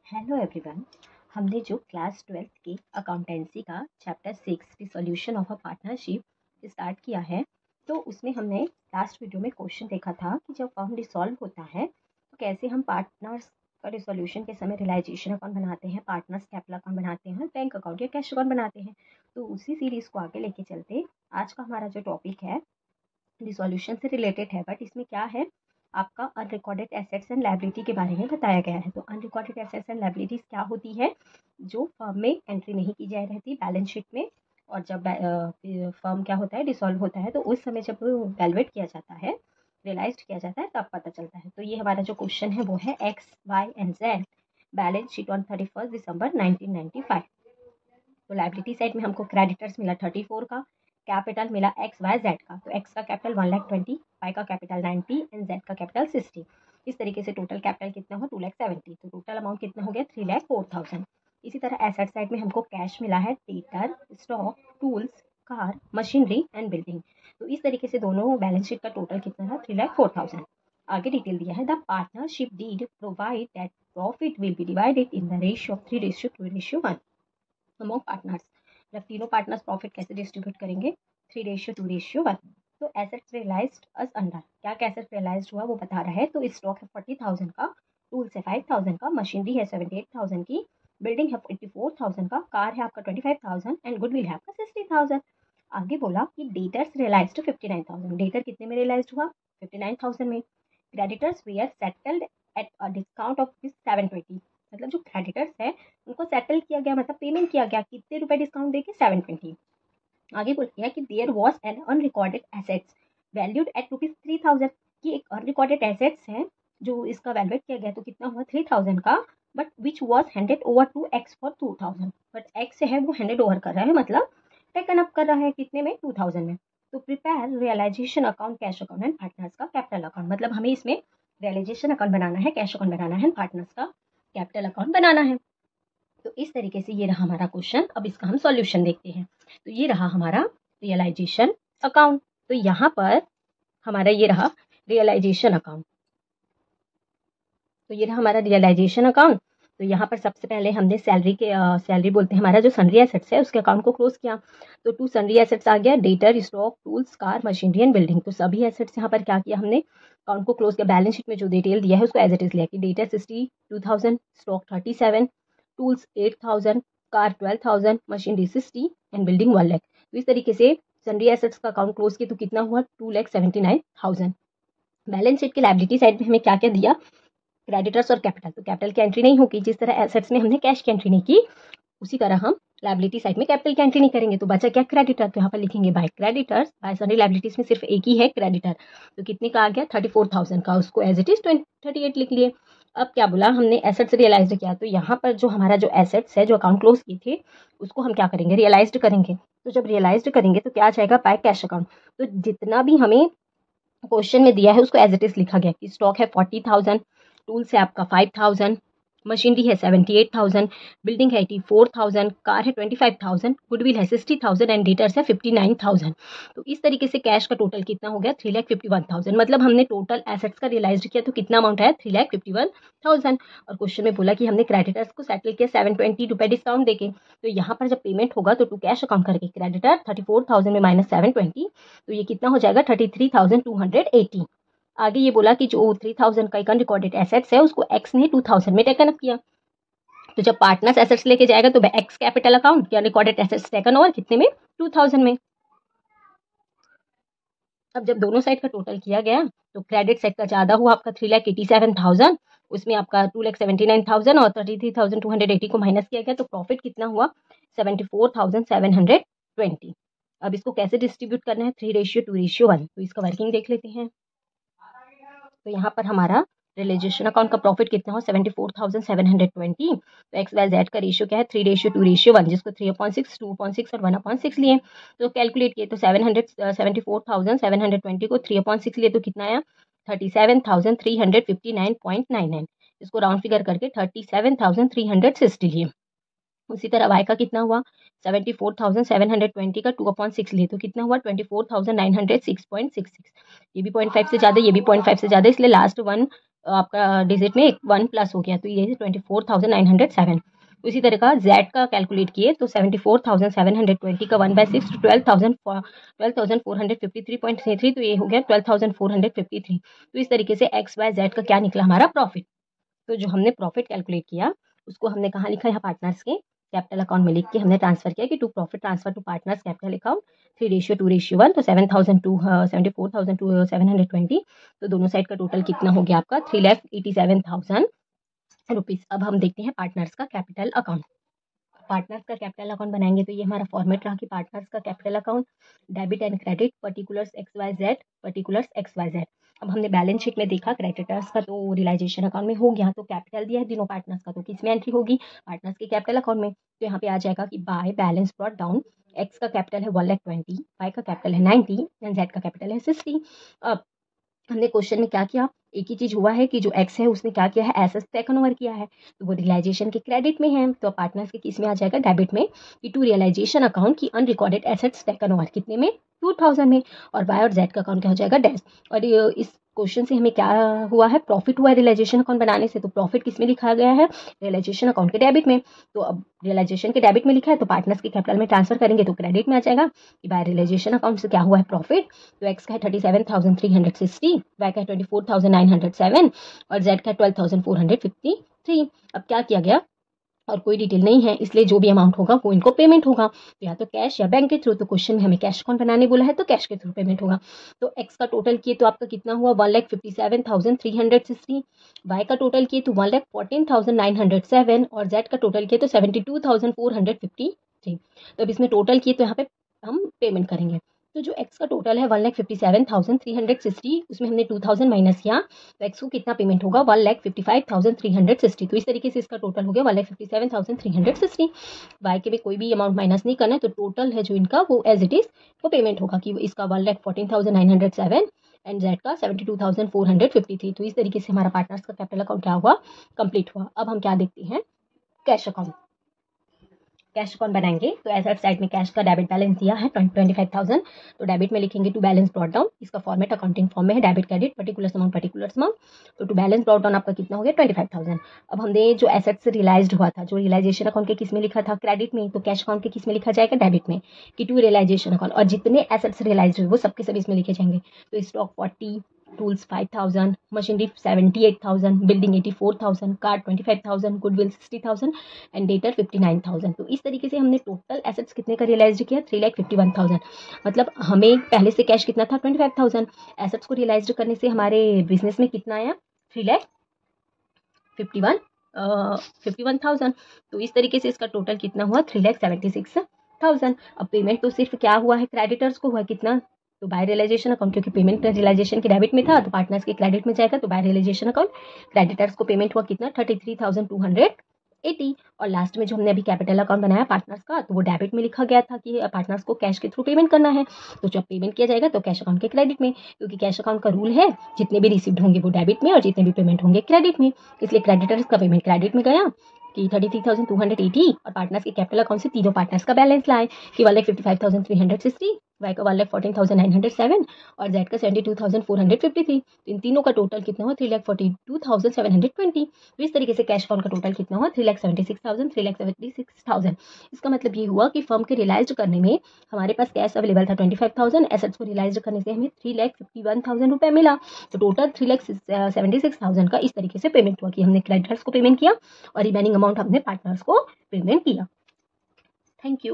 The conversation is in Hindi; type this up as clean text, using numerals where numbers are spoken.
Hello everyone. हमने जो क्लास 12th की अकाउंटेंसी का chapter 6 resolution of a partnership start किया है, तो उसमें हमने लास्ट वीडियो में क्वेश्चन देखा था कि जब फर्म डिसॉल्व होता है तो कैसे हम पार्टनर्स का रिसोल्यूशन के समय रियलाइजेशन अकाउंट बनाते हैं, पार्टनर्स कैपिटल अकाउंट बनाते हैं, बैंक अकाउंट या कैश अकाउंट बनाते हैं। तो उसी सीरीज़ को आगे लेके चलते आज का हमारा जो टॉपिक है रिसोल्यूशन से रिलेटेड है, बट इसमें क्या है, आपका अनरिकॉर्डेड एसेट्स एंड लायबिलिटी के बारे में बताया गया है। तो अनरिकॉर्डेड एसेट्स एंड लायबिलिटीज क्या होती है, जो फर्म में एंट्री नहीं की जाए रहती बैलेंस शीट में, और जब फर्म क्या होता है डिसॉल्व होता है तो उस समय जब वैल्यूएट किया जाता है, रियलाइज किया जाता है, तब पता चलता है। तो ये हमारा जो क्वेश्चन है वो है X Y and Z balance sheet on 31 December 1995। तो लायबिलिटी साइड में हमको क्रेडिटर्स मिला 34 का, कैपिटल मिला एक्स वाई जेड का। तो एक्स का कैपिटल 1,20,000, वाई का कैपिटल 90 एंड जेड का कैपिटल 60। इस तरीके से टोटल कैपिटल कितना हो 2,70,000। तो टोटल अमाउंट कितना हो गया 3,04,000। इसी तरह एसेट साइड में हमको कैश मिला है theatre, stock, tools, car, machinery and building. तो इस तरीके से दोनों बैलेंस शीट का टोटल कितना था 3,04,000। आगे डिटेल दिया है, the partnership deed provide that profit will be divided in the ratio of 3:2:1 among partners. जब तीनों पार्टनर्स प्रॉफिट कैसे डिस्ट्रीब्यूट करेंगे 3:2:1। तो एसेट्स रियलाइज्ड अस अंडर, क्या क्या एसेट्स रियलाइज्ड हुआ वो बता रहा है। तो स्टॉक है 40,000 का, टूल्स है 5,000 का, मशीनरी है 78,000 की, बिल्डिंग है 84,000 का, कार है आपका 25,000 एंड गुडविल है आपका 60,000। आगे बोला कि डेटर्स रियलाइज्ड 59,000। डेटर कितने में रियलाइज्ड हुआ 59,000 में। Creditors were settled at a discount of 720। मतलब जो क्रेडिटर्स है उनको सेटल किया गया, मतलब पेमेंट किया गया कितने रुपए डिस्काउंट देके 720। आगे बोल गया कि there was an unrecorded assets valued at ₹3,000 की एक अनरिकॉर्डेड एसेट्स है जो इसका वैल्यूएट किया गया तो कितना हुआ 3,000 का, but which was handed over to X for 2,000। But X है वो हैंडेड ओवर कर रहा है, मतलब टेकन अप कर रहा है कितने में 2,000 में। तो prepare realisation account, cash account and partners का कैपिटल अकाउंट। मतलब हमें इसमें रियलाइजेशन अकाउंट बनाना है, कैश अकाउंट बनाना है, पार्टनर्स का कैपिटल अकाउंट बनाना है। तो इस तरीके से ये रहा हमारा क्वेश्चन। अब इसका हम सॉल्यूशन देखते हैं। तो ये रहा हमारा रियलाइजेशन अकाउंट। तो यहाँ पर हमारा ये रहा रियलाइजेशन अकाउंट। तो ये रहा हमारा रियलाइजेशन अकाउंट। तो यहाँ पर सबसे पहले हमने सैलरी बोलते हैं, हमारा जो सन्ड्री एसेट्स है उसके अकाउंट को क्लोज किया। तो 2 सन्ड्री एसेट्स आ गया, debtor, stock, tools, car, machinery and building. तो सभी एसेट्स यहाँ पर क्या किया हमने, अकाउंट को क्लोज किया। बैलेंस शीट में जो डिटेल दिया है उसको एज इट इज लिया कि debtor 62,000, stock 37, tools 8,000, car 12,000, machinery 60 and building 1 lakh. तो इस तरीके से सन्ड्री एसेट्स का अकाउंट क्लोज किया तो कितना हुआ 2,79,000। बैलेंस शीट की लायबिलिटी साइड में हमें क्या क्या दिया, क्रेडिटर्स और कैपिटल। तो कैपिटल की एंट्री नहीं होगी, जिस तरह एसेट्स में हमने कैश की एंट्री नहीं की उसी तरह हम लायबिलिटी साइड में कैपिटल की एंट्री नहीं करेंगे। तो बचा क्या क्रेडिटर, तो यहाँ पर लिखेंगे by creditors. Bye sundry liabilities में सिर्फ एक ही है क्रेडिटर, तो कितने का आ गया 34,000 का, उसको एज इट इज 38 लिख लिए। अब क्या बोला हमने एसेट्स रियलाइज्ड किया, तो यहाँ पर जो हमारा जो एसेट्स है जो अकाउंट क्लोज किए थे उसको हम क्या करेंगे रियलाइज्ड करेंगे। तो जब रियलाइज्ड करेंगे तो क्या आ जाएगा बाय कैश अकाउंट। तो जितना भी हमें क्वेश्चन में दिया है उसको एज इट इज लिखा गया कि स्टॉक है 40,000, टूल्स है आपका 5,000, मशीनरी है 78,000, बिल्डिंग है 84,000, कार है 25,000, गुडविल है 60,000 एंड डेटर्स है 59,000। तो इस तरीके से कैश का टोटल कितना हो गया 3,51,000। मतलब हमने टोटल एसेट्स का रियलाइज किया तो कितना अमाउंट आया 3,51,000। और क्वेश्चन में बोला कि हमने क्रेडिटर्स को सेटल किया 720 रुपए डिस्काउंट देके। तो यहाँ पर जब पेमेंट होगा तो टू कैश अकाउंट करके क्रेडिटर 34,000 में माइनस 720, तो ये कितना हो जाएगा 33,280। आगे ये बोला कि जो 3,000 का एक अनरिकॉर्डेड एसेट्स है उसको एक्स ने 2,000 में टेकन अप किया। तो जब पार्टनर्स एसेट्स लेके जाएगा तो एक्स कैपिटल अकाउंट या रिकॉर्डेड एसेट्स टेकन ओवर कितने में 2,000 में। अब जब दोनों साइड का टोटल किया गया तो क्रेडिट साइड का ज्यादा हुआ आपका 3,87,000, उसमें आपका 2,79,000 और 33,280 को माइनस किया गया तो प्रॉफिट कितना हुआ 74,720। अब इसको कैसे डिस्ट्रीब्यूट करना है 3:2:1। तो इसका वर्किंग देख लेते हैं। तो यहाँ पर हमारा रियलाइजेशन अकाउंट का प्रॉफिट कितना हो 74,720। तो एक्स वाई जेड का रेशियो क्या है 3:2:1, जिसको 3/6, 2/6 और 1/6 लिए। तो कैलकुलेट किए तो 74,720 को 3/6 लिए तो कितना आया 37,359.99। इसको राउंड फिगर करके 37,360 लिए। उसी तरह वाई का कितना हुआ 74,720 का 2/6 लिए तो कितना हुआ 24,906.66। ये भी 0.5 से ज़्यादा, ये भी 0.5 से ज़्यादा, इसलिए लास्ट वन आपका डिजिट में 1 प्लस हो गया, तो ये 24,907। तो इसी तरह का जेड का कैलकुलेट किए तो 74,720 का 1/6 तो 12,453.33, तो ये हो गया 12,453। तो इस तरीके से एक्स वाई जेड का क्या निकला हमारा प्रॉफिट। तो जो हमने प्रॉफिट कैलकुलेट किया उसको हमने कहाँ लिखा, यहाँ पार्टनर्स के कैपिटल अकाउंट में लिख के हमने ट्रांसफर किया कि to profit transfer to partners capital account 3:2:1, तो 74,720। तो दोनों साइड का टोटल कितना हो गया आपका 3,87,000 रुपीज़। अब हम देखते हैं पार्टनर्स का कैपिटल अकाउंट। पार्टनर्स का कैपिटल अकाउंट बनाएंगे तो ये हमारा फॉर्मेट रहा कि पार्टनर्स का capital account debit and credit particulars X Y Z particulars X Y Z. अब हमने बैलेंस शीट में देखा क्रेडिटर्स का तो रियलाइजेशन अकाउंट में हो गया, तो कैपिटल दिया है तीनों पार्टनर्स का, तो किस में एंट्री होगी, पार्टनर्स के कैपिटल अकाउंट में। तो यहाँ पे आ जाएगा कि by balance brought down x का कैपिटल है 1,20,000, वाई का कैपिटल है 90 एंड जेड का कैपिटल है 60। अब हमने क्वेश्चन में क्या किया, एक ही चीज हुआ है कि जो एक्स है उसने क्या किया है, एसेट्स टेकन ओवर किया है, तो वो रियलाइजेशन के क्रेडिट में है, तो पार्टनर्स के किस में आ जाएगा, डेबिट में, कि टू रियलाइजेशन अकाउंट की अनरिकॉर्डेड एसेट्स टेकन ओवर कितने में 2,000 में, और वाई और जेड का अकाउंट क्या हो जाएगा डैश। और इस क्वेश्चन से हमें क्या हुआ है, प्रॉफिट हुआ है रियलाइजेशन अकाउंट बनाने से, तो प्रॉफिट किस में लिखा गया है, रियलाइजेशन अकाउंट के डेबिट में। तो अब रियलाइजेशन के डेबिट में लिखा है तो पार्टनर्स के कैपिटल में ट्रांसफर करेंगे तो क्रेडिट में आ जाएगा कि बाय रियलाइजेशन अकाउंट से क्या हुआ है प्रॉफिट। तो एक्स का है 37,360, वाई का है 24,907 और जेड का 12,453। अब क्या किया गया, और कोई डिटेल नहीं है इसलिए जो भी अमाउंट होगा वो इनको पेमेंट होगा, तो या तो कैश या बैंक के थ्रू। तो क्वेश्चन में हमें कैश अकाउंट बनाने बोला है तो कैश के थ्रू पेमेंट होगा। तो एक्स का टोटल किए तो आपका कितना हुआ 1,57,360, वाई का टोटल किए तो 1,14,907 और जेड का टोटल किए तो 72,453। तो अब इसमें टोटल किए तो यहाँ पे हम पेमेंट करेंगे। तो जो एक्स का टोटल है 1,57,360, उसमें हमने 2,000 माइनस किया तो एक्स को कितना पेमेंट होगा 1,55,360। तो इस तरीके से इसका टोटल हो गया 1,57,360। वाई के में कोई भी अमाउंट माइनस नहीं करना है, तो टोटल है जो इनका वो एज इट इज वो पेमेंट होगा कि इसका 1,14,907 एंड जेड का 72,453। तो इस तरीके से हमारा पार्टनर्स का कैपिटल अकाउंट क्या हुआ, कंप्लीट हुआ। अब हम क्या देखते हैं, कैश अकाउंट। कैश अकाउंट बनाएंगे तो एसेट साइड में कैश का डेबिट बैलेंस दिया है 25,000, तो डेबिट में लिखेंगे टू बैलेंस ब्रॉट डाउन, इसका फॉर्मेट अकाउंटिंग फॉर्म में है डेबिट क्रेडिट पर्टिकुलर्स अमाउंट। तो टू बैलेंस ब्रॉट डाउन आपका कितना हो गया 25,000। अब हमने जो एसेट्स रियलाइज्ड हुआ था, जो रियलाइजेशन अकाउंट के किस में लिखा था क्रेडिट में, तो कैश अकाउंट के किस में लिखा जाएगा डेबिट में, कि टू रियलाइजेशन अकाउंट, और जितने एसेट्स रियलाइज्ड हुए वो सबके सब इसमें लिखे जाएंगे। तो stock 40, tools 5,000, machinery 78,000, building 84,000, car 25,000, goodwill 60,000 and debtor 59,000। तो इस तरीके से हमने टोटल एसेट्स कितने का रियलाइज किया 3,51,000। मतलब हमें पहले से कैश कितना था 25,000, एसेट्स को रियलाइज करने से हमारे बिजनेस में कितना आया 3,51,000। तो इस तरीके से इसका टोटल कितना हुआ 3,76,000। अब पेमेंट तो सिर्फ क्या हुआ है क्रेडिटर्स को हुआ कितना, तो बाय रियलाइजेशन अकाउंट, क्योंकि पेमेंट रियलाइजेशन के डेबिट में था तो पार्टनर्स के क्रेडिट में जाएगा, तो बाय रियलाइजेशन अकाउंट क्रेडिटर्स को पेमेंट हुआ कितना 33,280। और लास्ट में जो हमने अभी कैपिटल अकाउंट बनाया पार्टनर्स का, तो वो डेबिट में लिखा गया था कि पार्टनर्स को कैश के थ्रू पेमेंट करना है, तो जब पेमेंट किया जाएगा तो कैश अकाउंट के क्रेडिट में, क्योंकि कैश अकाउंट का रूल है जितने भी रिसीव्ड होंगे वो डेबिट में और जितने भी पेमेंट होंगे क्रेडिट में, इसलिए क्रेडिटर्स का पेमेंट क्रेडिट में गया कि 33,280 और पार्टनर्स के कैपिटल अकाउंट से तीनों पार्टनर्स का बैलेंस लाए कि 1,55,360, वाई का 1,14,907 और जेड का 72,453। तो इन तीनों का टोटल कितना हुआ 3,42,720। तो इस तरीके से कैश अकाउंट का टोटल कितना हुआ 3,76,000। इसका मतलब ये हुआ कि फर्म के रियलाइज करने में हमारे पास कैश अवेलेबल था 25,000, एसेट्स को रियलाइज करने से हमें 3,51,000 रुपये मिला, तो टोटल 3,76,000 का इस तरीके से पेमेंट हुआ कि हमने क्रेडिटर्स को पेमेंट किया और रिमेनिंग अमाउंट हमने पार्टनर्स को पेमेंट किया। Thank you.